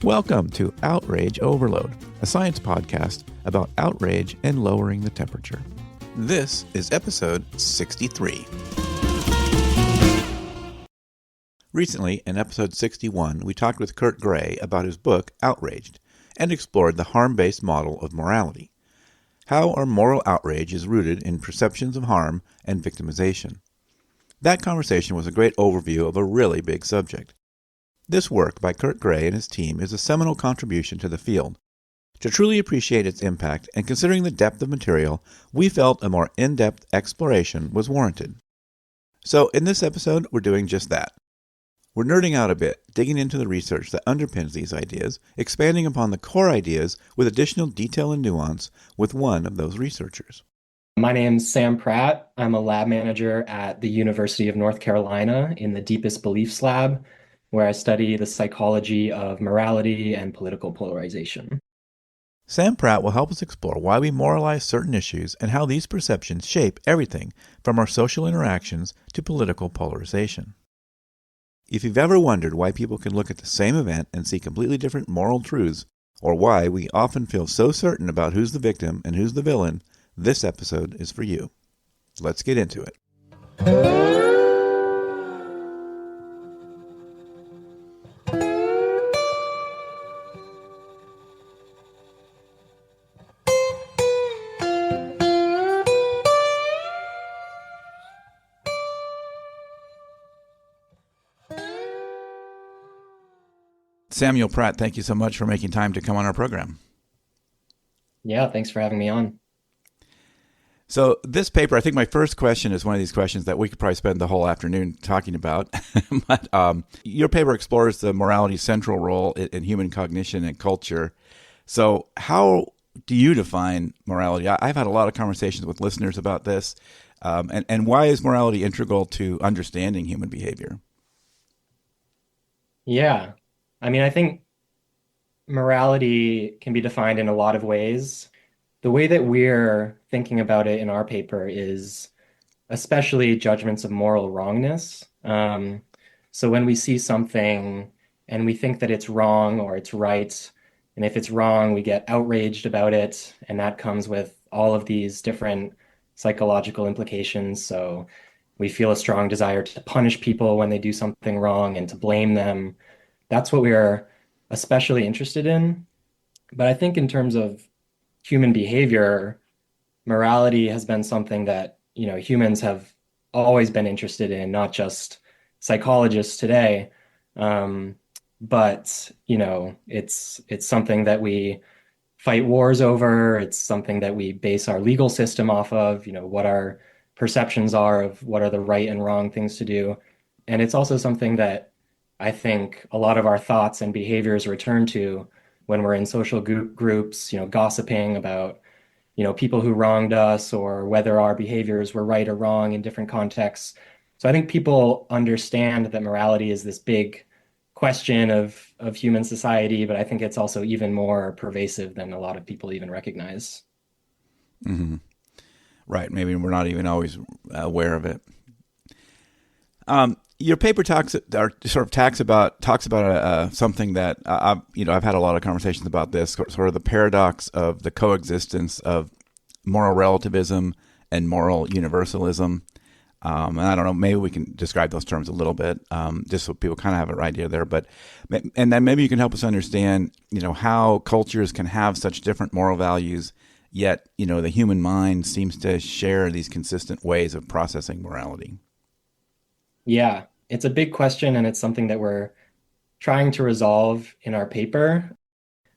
Welcome to Outrage Overload, a science podcast about outrage and lowering the temperature. This is episode 63. Recently, in episode 61, we talked with Kurt Gray about his book, Outraged, and explored the harm-based model of morality. How our moral outrage is rooted in perceptions of harm and victimization. That conversation was a great overview of a really big subject. This work by Kurt Gray and his team is a seminal contribution to the field. To truly appreciate its impact, and considering the depth of material, we felt a more in-depth exploration was warranted. So, in this episode, we're doing just that. We're nerding out a bit, digging into the research that underpins these ideas, expanding upon the core ideas with additional detail and nuance with one of those researchers. My name's Sam Pratt. I'm a lab manager at the University of North Carolina in the Deepest Beliefs Lab, where I study the psychology of morality and political polarization. Sam Pratt will help us explore why we moralize certain issues and how these perceptions shape everything from our social interactions to political polarization. If you've ever wondered why people can look at the same event and see completely different moral truths, or why we often feel so certain about who's the victim and who's the villain, this episode is for you. Let's get into it. Samuel Pratt, thank you so much for making time to come on our program. Yeah, thanks for having me on. So this paper, I think my first question is one of these questions that we could probably spend the whole afternoon talking about. But your paper explores the morality's central role in human cognition and culture. So how do you define morality? I've had a lot of conversations with listeners about this. And why is morality integral to understanding human behavior? Yeah, I think morality can be defined in a lot of ways. The way that we're thinking about it in our paper is especially judgments of moral wrongness. So when we see something and we think that it's wrong or it's right, and if it's wrong, we get outraged about it, and that comes with all of these different psychological implications. So we feel a strong desire to punish people when they do something wrong and to blame them. That's what we are especially interested in. But I think in terms of human behavior, morality has been something that, humans have always been interested in, not just psychologists today. But, it's something that we fight wars over. It's something that we base our legal system off of, what our perceptions are of what are the right and wrong things to do. And it's also something that I think a lot of our thoughts and behaviors return to when we're in social groups, gossiping about, people who wronged us or whether our behaviors were right or wrong in different contexts. So I think people understand that morality is this big question of human society, but I think it's also even more pervasive than a lot of people even recognize. Mm-hmm. Right. Maybe we're not even always aware of it. Your paper talks about something that I've had a lot of conversations about this, sort of the paradox of the coexistence of moral relativism and moral universalism. And I don't know, maybe we can describe those terms a little bit, just so people kind of have an idea there. And then maybe you can help us understand, how cultures can have such different moral values, yet the human mind seems to share these consistent ways of processing morality. Yeah, it's a big question, and it's something that we're trying to resolve in our paper.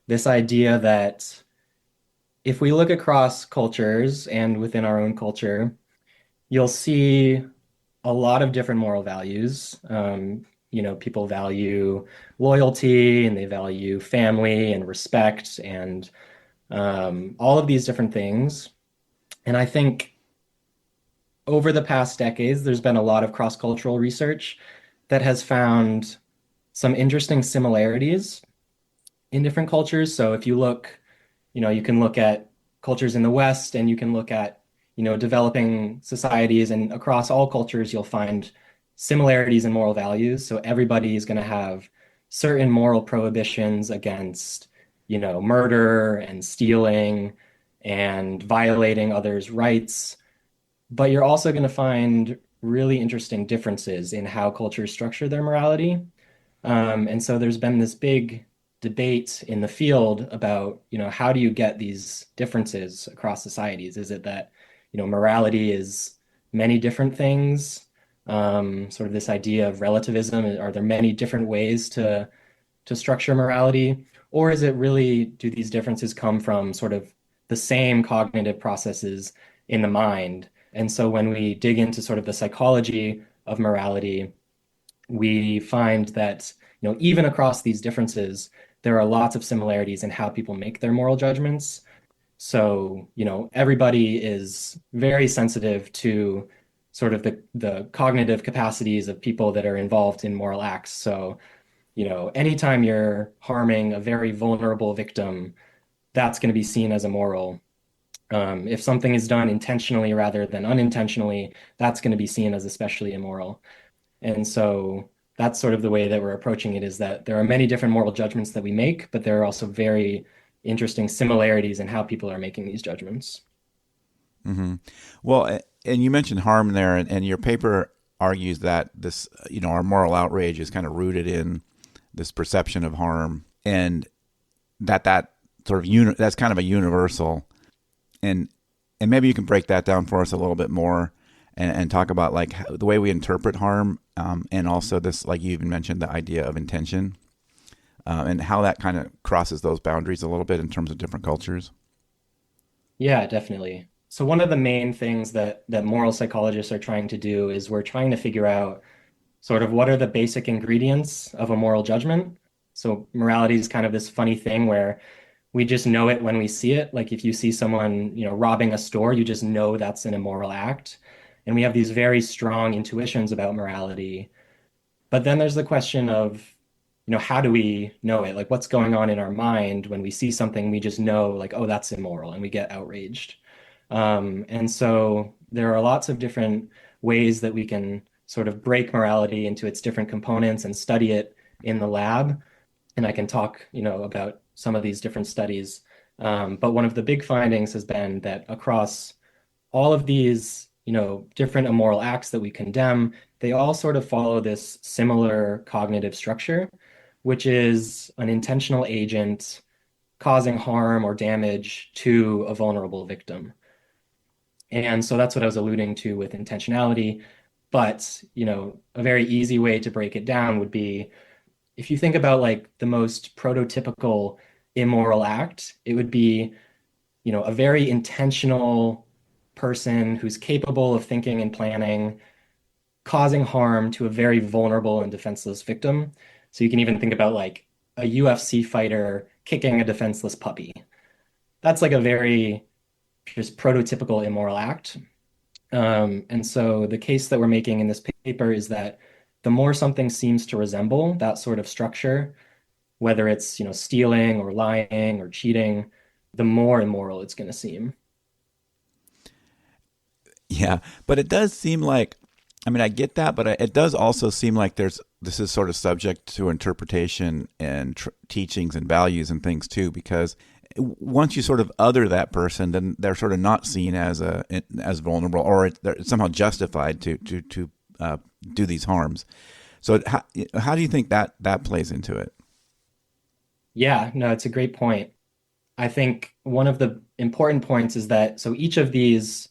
This idea that if we look across cultures and within our own culture, you'll see a lot of different moral values. People value loyalty and they value family and respect and all of these different things. And I think over the past decades, there's been a lot of cross-cultural research that has found some interesting similarities in different cultures. So if you look, you can look at cultures in the West and you can look at, developing societies, and across all cultures, you'll find similarities in moral values. So everybody is going to have certain moral prohibitions against, murder and stealing and violating others' rights. But you're also going to find really interesting differences in how cultures structure their morality. And so there's been this big debate in the field about, how do you get these differences across societies? Is it that, morality is many different things? Sort of this idea of relativism, are there many different ways to structure morality? Or is it really, do these differences come from sort of the same cognitive processes in the mind? And so when we dig into sort of the psychology of morality, we find that, even across these differences, there are lots of similarities in how people make their moral judgments. So, everybody is very sensitive to sort of the cognitive capacities of people that are involved in moral acts. So, anytime you're harming a very vulnerable victim, that's going to be seen as immoral. If something is done intentionally rather than unintentionally, that's going to be seen as especially immoral. And so that's sort of the way that we're approaching it, is that there are many different moral judgments that we make, but there are also very interesting similarities in how people are making these judgments. Hmm. Well, and you mentioned harm there, and your paper argues that this, our moral outrage is kind of rooted in this perception of harm, and that sort of that's kind of a universal, and and maybe you can break that down for us a little bit more, and talk about like the way we interpret harm, and also this, like you even mentioned, the idea of intention, and how that kind of crosses those boundaries a little bit in terms of different cultures. Yeah, definitely. So one of the main things that moral psychologists are trying to do is we're trying to figure out sort of what are the basic ingredients of a moral judgment. So morality is kind of this funny thing where we just know it when we see it. Like if you see someone, robbing a store, you just know that's an immoral act. And we have these very strong intuitions about morality. But then there's the question of, how do we know it? Like what's going on in our mind when we see something we just know, like, oh, that's immoral, and we get outraged. And so there are lots of different ways that we can sort of break morality into its different components and study it in the lab. And I can talk, about some of these different studies. But one of the big findings has been that across all of these, different immoral acts that we condemn, they all sort of follow this similar cognitive structure, which is an intentional agent causing harm or damage to a vulnerable victim. And so that's what I was alluding to with intentionality. But, a very easy way to break it down would be if you think about like the most prototypical immoral act, it would be, a very intentional person who's capable of thinking and planning, causing harm to a very vulnerable and defenseless victim. So you can even think about like a UFC fighter kicking a defenseless puppy. That's like a very just prototypical immoral act. And so the case that we're making in this paper is that the more something seems to resemble that sort of structure, whether it's, stealing or lying or cheating, the more immoral it's going to seem. Yeah, but it does seem like, I mean, I get that, but it does also seem like this is sort of subject to interpretation and teachings and values and things too, because once you sort of other that person, then they're sort of not seen as vulnerable, or they're somehow justified to do these harms. So how do you think that plays into it? Yeah, no, it's a great point. I think one of the important points is that so each of these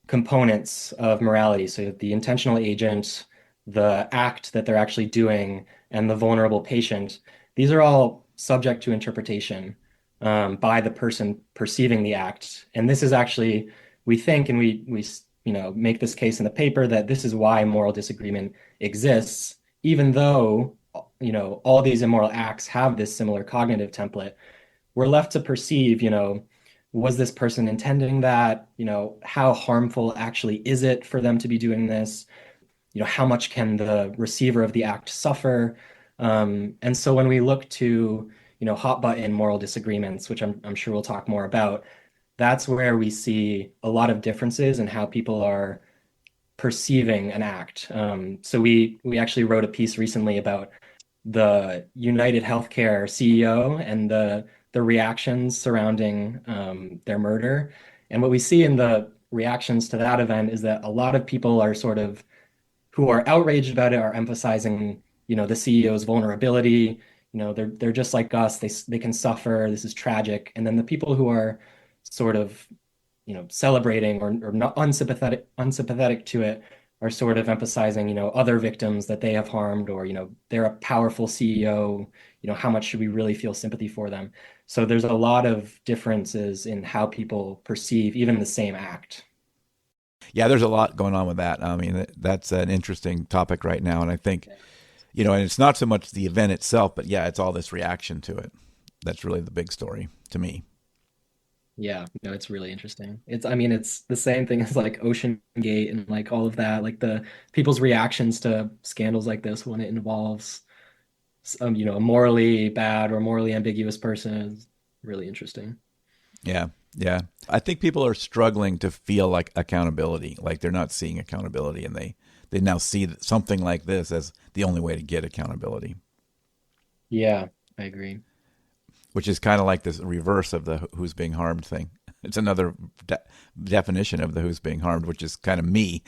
components of morality, so the intentional agent, the act that they're actually doing, and the vulnerable patient, these are all subject to interpretation by the person perceiving the act. And this is actually, we think, and we make this case in the paper that this is why moral disagreement exists, even though all these immoral acts have this similar cognitive template. We're left to perceive, was this person intending that? How harmful actually is it for them to be doing this? How much can the receiver of the act suffer? And so when we look to, hot button moral disagreements, which I'm sure we'll talk more about, that's where we see a lot of differences in how people are perceiving an act. So we actually wrote a piece recently about the United Healthcare CEO and the reactions surrounding their murder. And what we see in the reactions to that event is that a lot of people are sort of who are outraged about it are emphasizing, the CEO's vulnerability. They're just like us. They can suffer. This is tragic. And then the people who are sort of, celebrating or not unsympathetic to it are sort of emphasizing, other victims that they have harmed, or, they're a powerful CEO. How much should we really feel sympathy for them? So there's a lot of differences in how people perceive even the same act. Yeah, there's a lot going on with that. I mean, that's an interesting topic right now, and I think and it's not so much the event itself, but yeah, it's all this reaction to it. That's really the big story to me. Yeah, no, it's really interesting. I mean, it's the same thing as like Ocean Gate and like all of that, like the people's reactions to scandals like this when it involves a morally bad or morally ambiguous person is really interesting. Yeah, yeah. I think people are struggling to feel like accountability, like they're not seeing accountability, and they now see something like this as the only way to get accountability, Yeah, I agree. which is kind of like this reverse of the who's being harmed thing. It's another definition of the who's being harmed, which is kind of me.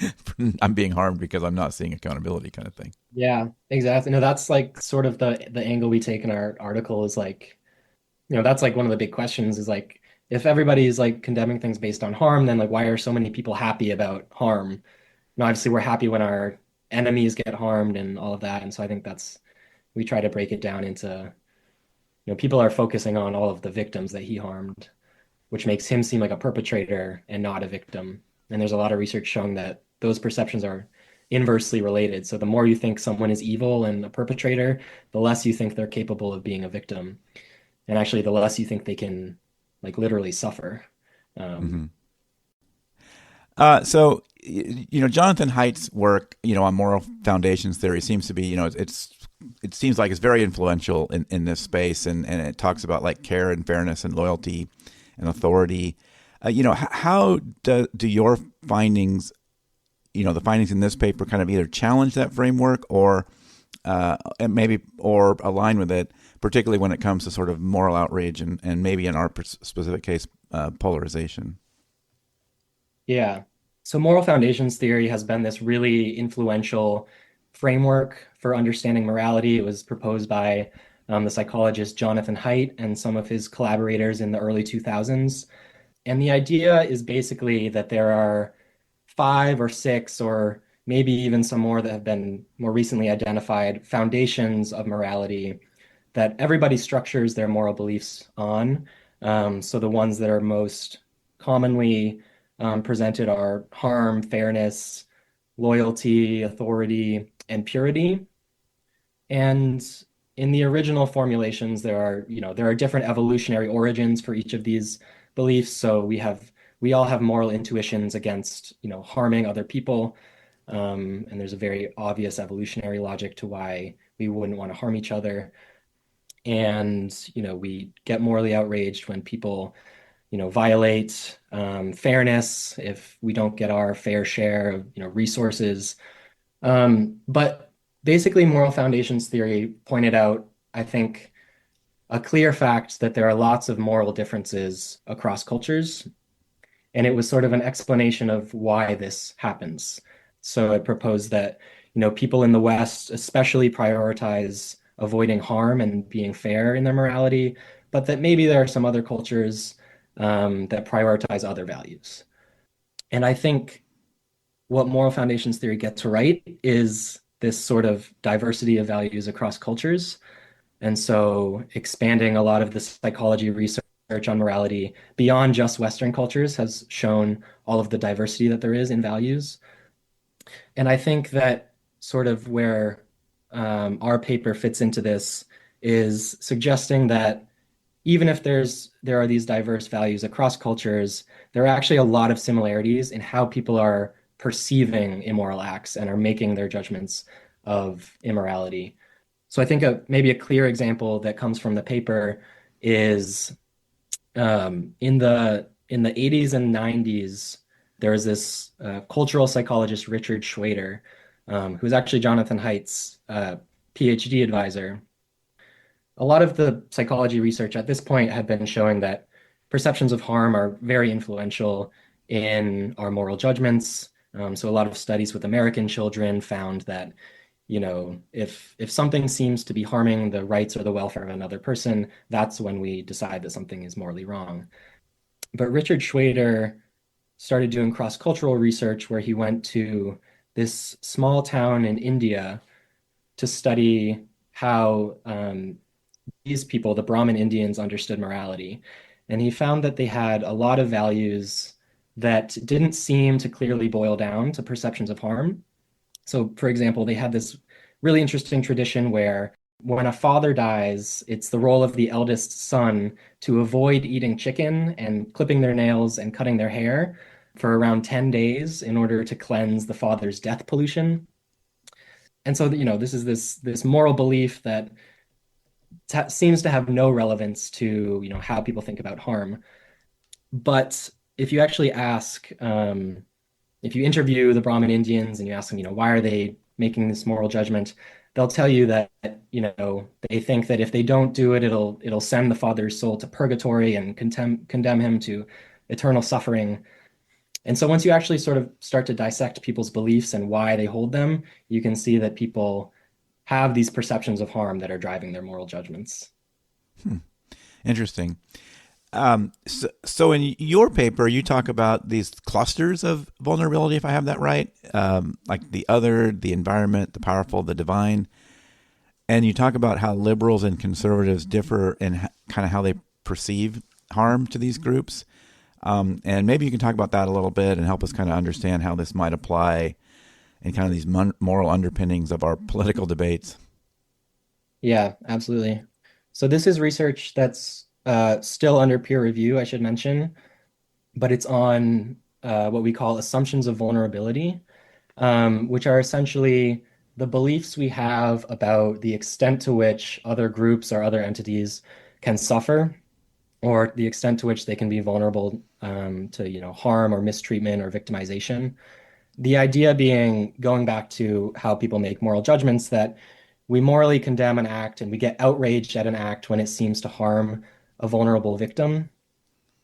I'm being harmed because I'm not seeing accountability, kind of thing. Yeah, exactly. No, that's like sort of the angle we take in our article is like, that's like one of the big questions is like if everybody's like condemning things based on harm, then like why are so many people happy about harm? Obviously we're happy when our enemies get harmed and all of that. And so I think we try to break it down into, people are focusing on all of the victims that he harmed, which makes him seem like a perpetrator and not a victim. And there's a lot of research showing that those perceptions are inversely related. So the more you think someone is evil and a perpetrator, the less you think they're capable of being a victim. And actually, the less you think they can like literally suffer. Um, Mm-hmm. Jonathan Haidt's work, on moral foundations theory seems to be, it seems like it's very influential in this space, and it talks about like care and fairness and loyalty and authority. How do your findings, the findings in this paper, kind of either challenge that framework or and maybe or align with it, particularly when it comes to sort of moral outrage and maybe in our specific case, polarization. yeah. So moral foundations theory has been this really influential framework for understanding morality. It was proposed by the psychologist Jonathan Haidt and some of his collaborators in the early 2000s. And the idea is basically that there are five or six, or maybe even some more that have been more recently identified, foundations of morality that everybody structures their moral beliefs on. So the ones that are most commonly presented are harm, fairness, loyalty, authority, and purity. And in the original formulations, there are different evolutionary origins for each of these beliefs. So we all have moral intuitions against, harming other people. And there's a very obvious evolutionary logic to why we wouldn't want to harm each other. And, we get morally outraged when people, violate fairness, if we don't get our fair share of, resources. But basically, moral foundations theory pointed out, I think, a clear fact that there are lots of moral differences across cultures. And it was sort of an explanation of why this happens. So it proposed that, people in the West especially prioritize avoiding harm and being fair in their morality, but that maybe there are some other cultures that prioritize other values. And I think what moral foundations theory gets right is this sort of diversity of values across cultures. And so expanding a lot of the psychology research on morality beyond just Western cultures has shown all of the diversity that there is in values. And I think that sort of where our paper fits into this is suggesting that even if there are these diverse values across cultures, there are actually a lot of similarities in how people are perceiving immoral acts and are making their judgments of immorality. So I think maybe a clear example that comes from the paper is in the 80s and 90s, there was this cultural psychologist Richard Schwader, who's actually Jonathan Haidt's PhD advisor. A lot of the psychology research at this point had been showing that perceptions of harm are very influential in our moral judgments. So a lot of studies with American children found that, if something seems to be harming the rights or the welfare of another person, that's when we decide that something is morally wrong. But Richard Schwader started doing cross-cultural research where he went to this small town in India to study how these people, the Brahmin Indians, understood morality. And he found that they had a lot of values that didn't seem to clearly boil down to perceptions of harm. So, for example, they had this really interesting tradition where when a father dies, it's the role of the eldest son to avoid eating chicken and clipping their nails and cutting their hair for around 10 days in order to cleanse the father's death pollution. And so, this is this moral belief that seems to have no relevance to, how people think about harm. But if you actually ask, if you interview the Brahmin Indians and you ask them, why are they making this moral judgment? They'll tell you that, they think that if they don't do it, it'll send the father's soul to purgatory and condemn him to eternal suffering. And so once you actually sort of start to dissect people's beliefs and why they hold them, you can see that people have these perceptions of harm that are driving their moral judgments. Interesting. So in your paper, you talk about these clusters of vulnerability, if I have that right, like the other, the environment, the powerful, the divine. And you talk about how liberals and conservatives differ in kind of how they perceive harm to these groups. And maybe you can talk about that a little bit and help us kind of understand how this might apply in kind of these moral underpinnings of our political debates. Yeah, absolutely. So this is research that's still under peer review, I should mention, but it's on what we call assumptions of vulnerability, which are essentially the beliefs we have about the extent to which other groups or other entities can suffer, or the extent to which they can be vulnerable to, harm or mistreatment or victimization. The idea being, going back to how people make moral judgments, that we morally condemn an act and we get outraged at an act when it seems to harm a vulnerable victim.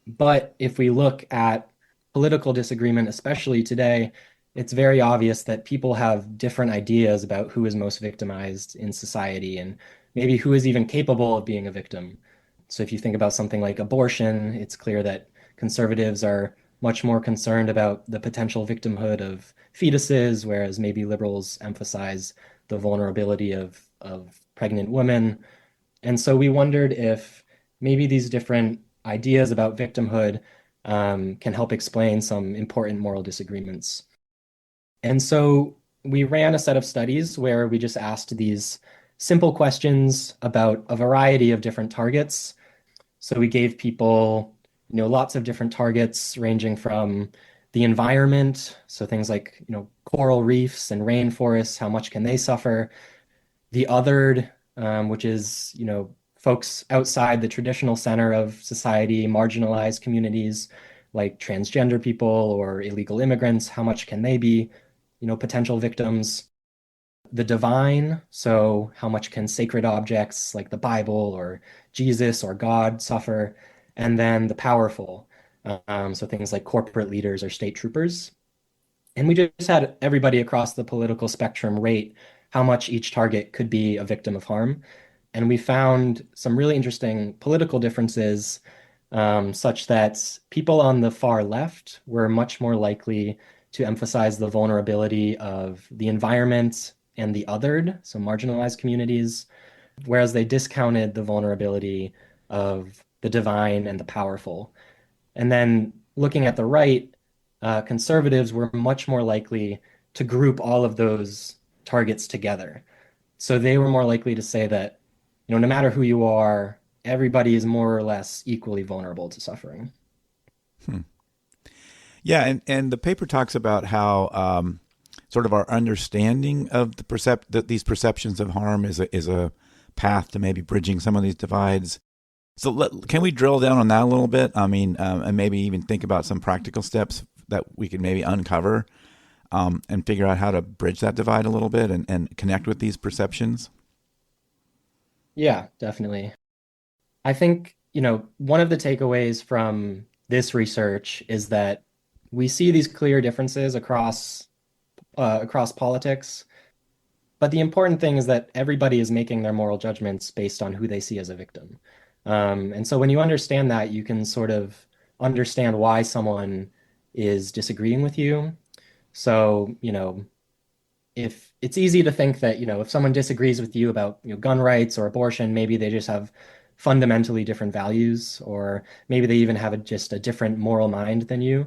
But if we look at political disagreement, especially today, it's very obvious that people have different ideas about who is most victimized in society and maybe who is even capable of being a victim. So if you think about something like abortion, it's clear that conservatives are much more concerned about the potential victimhood of fetuses, whereas maybe liberals emphasize the vulnerability of pregnant women. And so we wondered if maybe these different ideas about victimhood can help explain some important moral disagreements. And so we ran a set of studies where we just asked these simple questions about a variety of different targets. So we gave people, lots of different targets ranging from the environment, so things like, coral reefs and rainforests, how much can they suffer? The othered, which is, folks outside the traditional center of society, marginalized communities like transgender people or illegal immigrants, how much can they be, potential victims? The divine, so how much can sacred objects like the Bible or Jesus or God suffer? And then the powerful, so things like corporate leaders or state troopers. And we just had everybody across the political spectrum rate how much each target could be a victim of harm. And we found some really interesting political differences, such that people on the far left were much more likely to emphasize the vulnerability of the environment and the othered, so marginalized communities, whereas they discounted the vulnerability of the divine and the powerful. And then looking at the right, conservatives were much more likely to group all of those targets together. So they were more likely to say that, no matter who you are, everybody is more or less equally vulnerable to suffering. Hmm. Yeah, and the paper talks about how sort of our understanding of that these perceptions of harm is a path to maybe bridging some of these divides. So can we drill down on that a little bit? I mean, and maybe even think about some practical steps that we could maybe uncover and figure out how to bridge that divide a little bit and connect with these perceptions? Yeah, definitely. I think, one of the takeaways from this research is that we see these clear differences across politics, but the important thing is that everybody is making their moral judgments based on who they see as a victim. And so when you understand that, you can sort of understand why someone is disagreeing with you. So, if it's easy to think that, if someone disagrees with you about, gun rights or abortion, maybe they just have fundamentally different values, or maybe they even have just a different moral mind than you.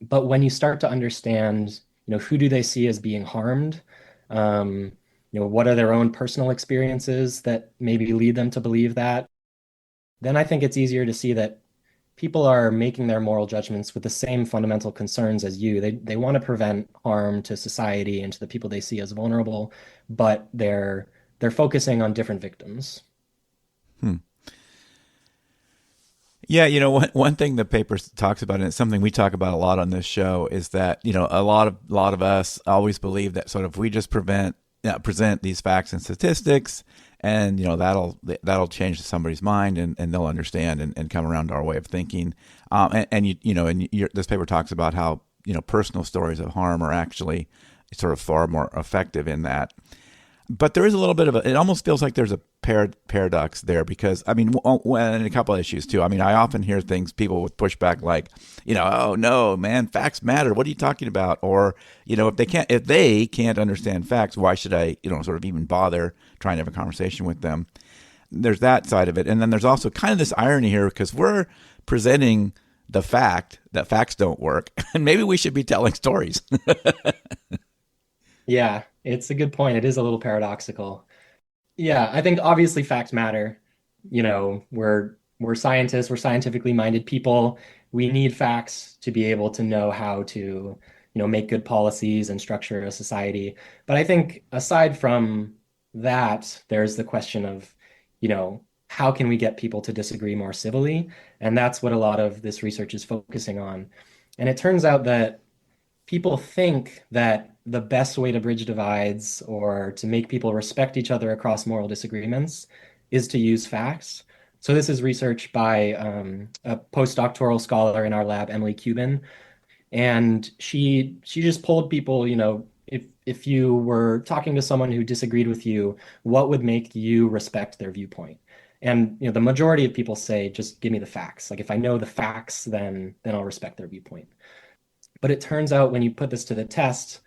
But when you start to understand, who do they see as being harmed? Um, what are their own personal experiences that maybe lead them to believe that? Then I think it's easier to see that people are making their moral judgments with the same fundamental concerns as you. They want to prevent harm to society and to the people they see as vulnerable, but they're focusing on different victims. Hmm. Yeah, one thing the paper talks about, and it's something we talk about a lot on this show, is that a lot of us always believe that sort of we just present these facts and statistics, and that'll change somebody's mind, and they'll understand and come around to our way of thinking. And this paper talks about how personal stories of harm are actually sort of far more effective in that. But there is a little bit of it almost feels like there's a paradox there, because I mean, and a couple of issues too. I mean, I often hear things, people with pushback like, oh no, man, facts matter. What are you talking about? Or, if they can't understand facts, why should I, sort of even bother trying to have a conversation with them? There's that side of it. And then there's also kind of this irony here, because we're presenting the fact that facts don't work, and maybe we should be telling stories. Yeah, it's a good point. It is a little paradoxical. Yeah, I think obviously facts matter. We're scientists, we're scientifically minded people. We need facts to be able to know how to, make good policies and structure a society. But I think aside from that, there's the question of, how can we get people to disagree more civilly? And that's what a lot of this research is focusing on. And it turns out that people think that the best way to bridge divides or to make people respect each other across moral disagreements is to use facts. So this is research by a postdoctoral scholar in our lab, Emily Cuban, and she just polled people, if you were talking to someone who disagreed with you, what would make you respect their viewpoint? And the majority of people say, just give me the facts. Like if I know the facts, then I'll respect their viewpoint. But it turns out when you put this to the test,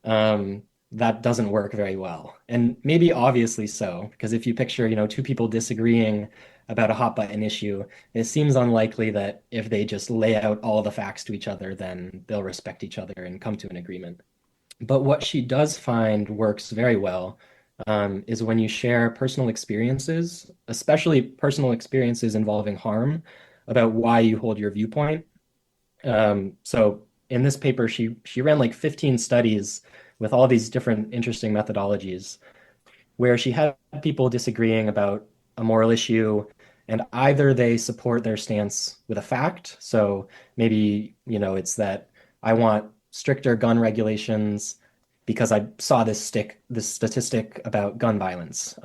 that doesn't work very well. And maybe obviously so, because if you picture, two people disagreeing about a hot button issue, it seems unlikely that if they just lay out all the facts to each other, then they'll respect each other and come to an agreement. But what she does find works very well, is when you share personal experiences, especially personal experiences involving harm, about why you hold your viewpoint. So in this paper, she ran like 15 studies with all these different interesting methodologies where she had people disagreeing about a moral issue, and either they support their stance with a fact. So maybe, it's that I want stricter gun regulations because I saw this statistic about gun violence.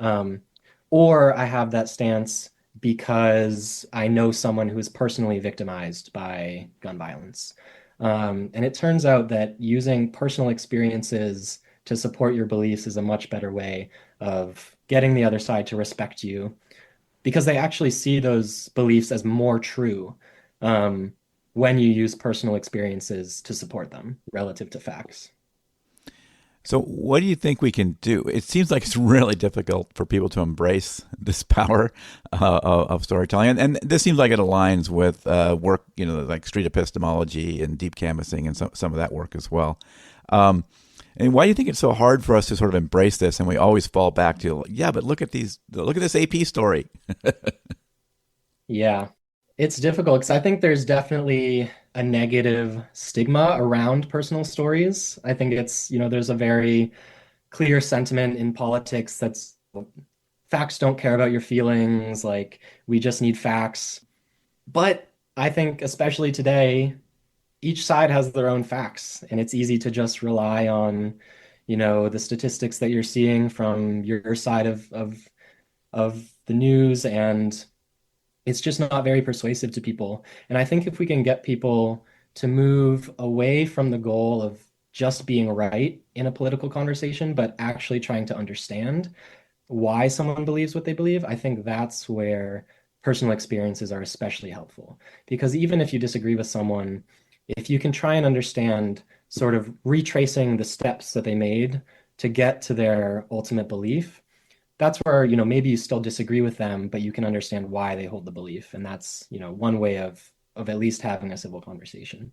Or I have that stance because I know someone who is personally victimized by gun violence. And it turns out that using personal experiences to support your beliefs is a much better way of getting the other side to respect you, because they actually see those beliefs as more true, when you use personal experiences to support them relative to facts. So, what do you think we can do? It seems like it's really difficult for people to embrace this power of storytelling, and this seems like it aligns with work, like street epistemology and deep canvassing, and some of that work as well. And why do you think it's so hard for us to sort of embrace this, and we always fall back to, yeah, but look at this AP story. Yeah, it's difficult because I think there's definitely a negative stigma around personal stories. I think there's a very clear sentiment in politics that's facts don't care about your feelings, like we just need facts. But I think especially today, each side has their own facts, and it's easy to just rely on, the statistics that you're seeing from your side of of the news, and it's just not very persuasive to people. And I think if we can get people to move away from the goal of just being right in a political conversation, but actually trying to understand why someone believes what they believe, I think that's where personal experiences are especially helpful. Because even if you disagree with someone, if you can try and understand sort of retracing the steps that they made to get to their ultimate belief, that's where, maybe you still disagree with them, but you can understand why they hold the belief. And that's, one way of at least having a civil conversation.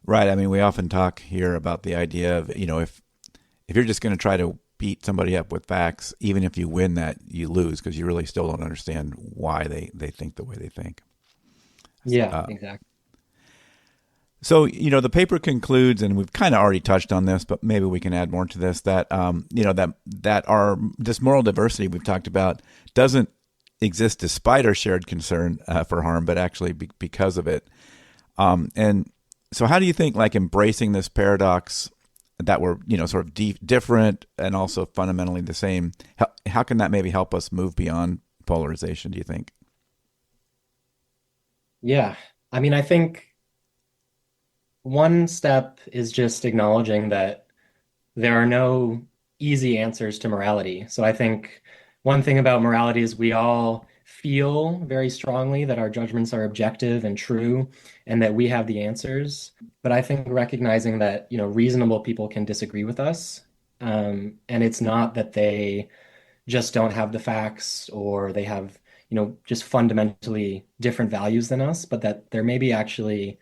Right. I mean, we often talk here about the idea of, if you're just going to try to beat somebody up with facts, even if you win that, you lose because you really still don't understand why they think the way they think. Yeah, exactly. So, the paper concludes, and we've kind of already touched on this, but maybe we can add more to this, that, this moral diversity we've talked about doesn't exist despite our shared concern for harm, but actually because of it. And so how do you think, like, embracing this paradox that we're, sort of different and also fundamentally the same, how can that maybe help us move beyond polarization, do you think? Yeah. I mean, I think one step is just acknowledging that there are no easy answers to morality. So I think one thing about morality is we all feel very strongly that our judgments are objective and true and that we have the answers. But I think recognizing that, reasonable people can disagree with us. And it's not that they just don't have the facts or they have, just fundamentally different values than us, but that there maybe actually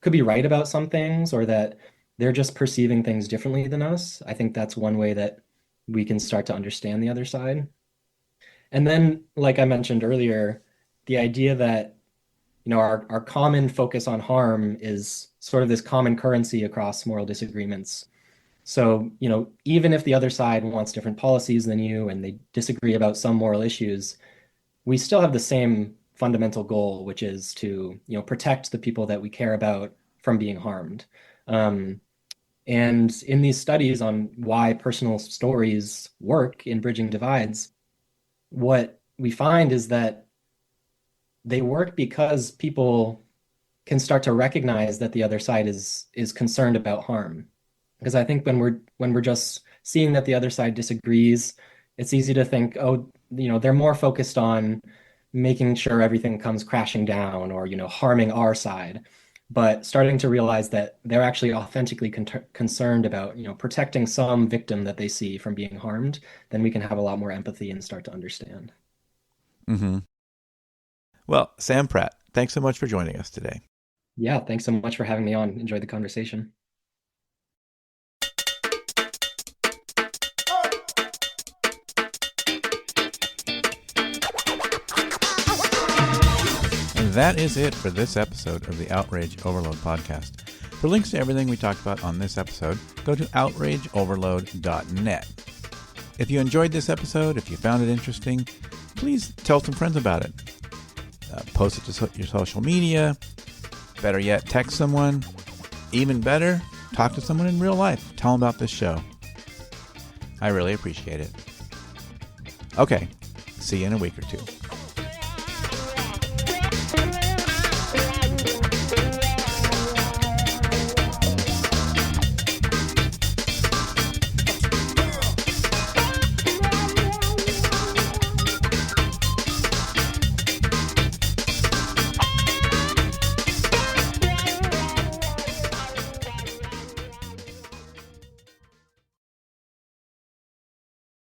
could be right about some things or that they're just perceiving things differently than us. I think that's one way that we can start to understand the other side. And then, like I mentioned earlier, the idea that, our common focus on harm is sort of this common currency across moral disagreements. So, even if the other side wants different policies than you and they disagree about some moral issues, we still have the same fundamental goal, which is to, protect the people that we care about from being harmed. Um, and in these studies on why personal stories work in bridging divides, what we find is that they work because people can start to recognize that the other side is concerned about harm. Because I think when we're just seeing that the other side disagrees, it's easy to think, oh, they're more focused on making sure everything comes crashing down or, harming our side. But starting to realize that they're actually authentically concerned about, protecting some victim that they see from being harmed, then we can have a lot more empathy and start to understand. Mm-hmm. Well, Sam Pratt, thanks so much for joining us today. Yeah, thanks so much for having me on. Enjoyed the conversation. And that is it for this episode of the Outrage Overload podcast. For links to everything we talked about on this episode, go to outrageoverload.net. If you enjoyed this episode, if you found it interesting, please tell some friends about it. Post it to your social media. Better yet, text someone. Even better, talk to someone in real life. Tell them about this show. I really appreciate it. Okay, see you in a week or two.